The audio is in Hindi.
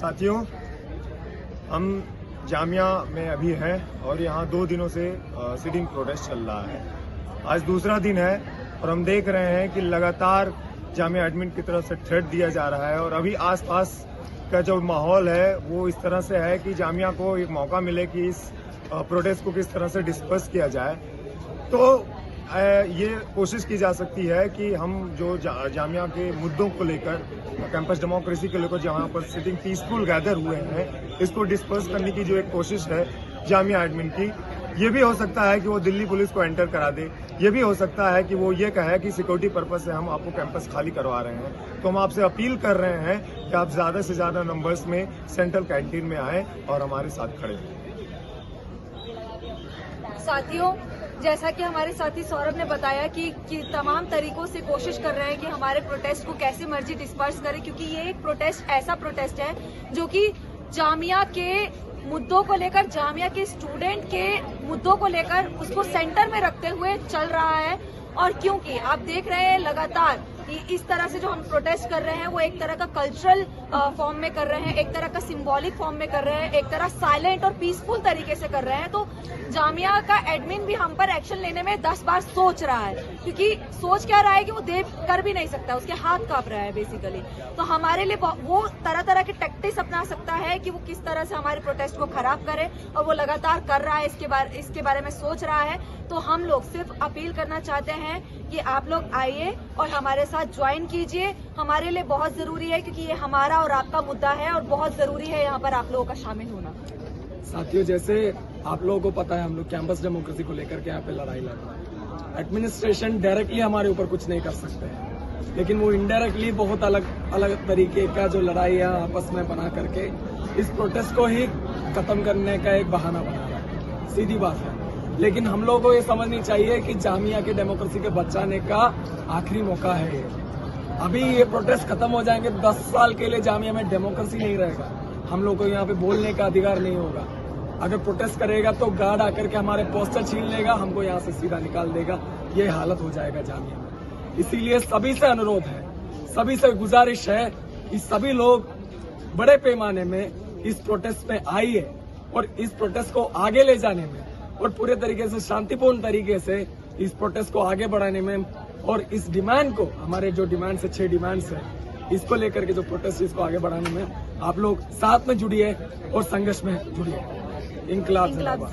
साथियों, हम जामिया में अभी हैं और यहाँ 2 दिनों से सिटिंग प्रोटेस्ट चल रहा है। आज दूसरा दिन है और हम देख रहे हैं कि लगातार जामिया एडमिन की तरफ से थ्रेट दिया जा रहा है और अभी आसपास का जो माहौल है वो इस तरह से है कि जामिया को एक मौका मिले कि इस प्रोटेस्ट को किस तरह से डिस्पर्स किया जाए। तो ये कोशिश की जा सकती है कि हम जो जामिया के मुद्दों को लेकर, कैंपस डेमोक्रेसी को लेकर जहाँ पर सिटिंग पीसफुल गैदर हुए हैं, इसको डिस्पर्स करने की जो एक कोशिश है जामिया एडमिन की, ये भी हो सकता है कि वो दिल्ली पुलिस को एंटर करा दे। ये भी हो सकता है कि वो ये कहे कि सिक्योरिटी पर्पस से हम आपको कैंपस खाली करवा रहे हैं। तो हम आपसे अपील कर रहे हैं कि आप ज्यादा से ज्यादा नंबर्स में सेंट्रल कैंटीन में आए और हमारे साथ खड़े हों। साथियों, जैसा कि हमारे साथी सौरभ ने बताया कि तमाम तरीकों से कोशिश कर रहे हैं कि हमारे प्रोटेस्ट को कैसे मर्जी डिस्पर्स करें, क्योंकि ये एक प्रोटेस्ट ऐसा प्रोटेस्ट है जो कि जामिया के मुद्दों को लेकर, जामिया के स्टूडेंट के मुद्दों को लेकर उसको सेंटर में रखते हुए चल रहा है। और क्योंकि आप देख रहे हैं लगातार कि इस तरह से जो हम प्रोटेस्ट कर रहे हैं वो एक तरह का कल्चरल फॉर्म में कर रहे हैं, एक तरह का सिंबॉलिक फॉर्म में कर रहे हैं, एक तरह साइलेंट और पीसफुल तरीके से कर रहे हैं। तो जामिया का एडमिन भी हम पर एक्शन लेने में 10 बार सोच रहा है, क्योंकि सोच क्या रहा है कि वो कर भी नहीं सकता, उसके हाथ कांप रहा है बेसिकली। तो हमारे लिए वो तरह तरह के टैक्टिक्स अपना सकता है कि वो किस तरह से हमारे प्रोटेस्ट को खराब करे, और वो लगातार कर रहा है, इसके बारे में सोच रहा है। तो हम लोग सिर्फ अपील करना चाहते हैं कि आप लोग आइए और हमारे साथ ज्वाइन कीजिए। हमारे लिए बहुत जरूरी है, क्योंकि ये हमारा और आपका मुद्दा है और बहुत जरूरी है यहाँ पर आप लोगों का शामिल होना। साथियों, जैसे आप लोगों को पता है, हम लोग कैंपस डेमोक्रेसी को लेकर के यहाँ पे लड़ाई लड़ रहे हैं। एडमिनिस्ट्रेशन डायरेक्टली हमारे ऊपर कुछ नहीं कर सकते हैं, लेकिन वो इनडायरेक्टली बहुत अलग तरीके का जो लड़ाई है आपस में बना करके इस प्रोटेस्ट को ही खत्म करने का एक बहाना बना रहा है। सीधी बात है। लेकिन हम लोगों को ये समझनी चाहिए कि जामिया के डेमोक्रेसी के बचाने का आखिरी मौका है ये। अभी ये प्रोटेस्ट खत्म हो जाएंगे, 10 साल के लिए जामिया में डेमोक्रेसी नहीं रहेगा। हम लोग को यहाँ पे बोलने का अधिकार नहीं होगा। अगर प्रोटेस्ट करेगा तो गार्ड आकर के हमारे पोस्टर छीन लेगा, हमको यहाँ से सीधा निकाल देगा। ये हालत हो जाएगा जामिया में। इसीलिए सभी से अनुरोध है, सभी से गुजारिश है कि सभी लोग बड़े पैमाने में इस प्रोटेस्ट में आइए और इस प्रोटेस्ट को आगे ले जाने में और पूरे तरीके से शांतिपूर्ण तरीके से इस प्रोटेस्ट को आगे बढ़ाने में और इस डिमांड को, हमारे जो डिमांड्स है 6 डिमांड्स है, इसको लेकर के जो प्रोटेस्ट इसको आगे बढ़ाने में आप लोग साथ में जुड़िए और संघर्ष में जुड़िए। इंकलाब जिंदाबाद।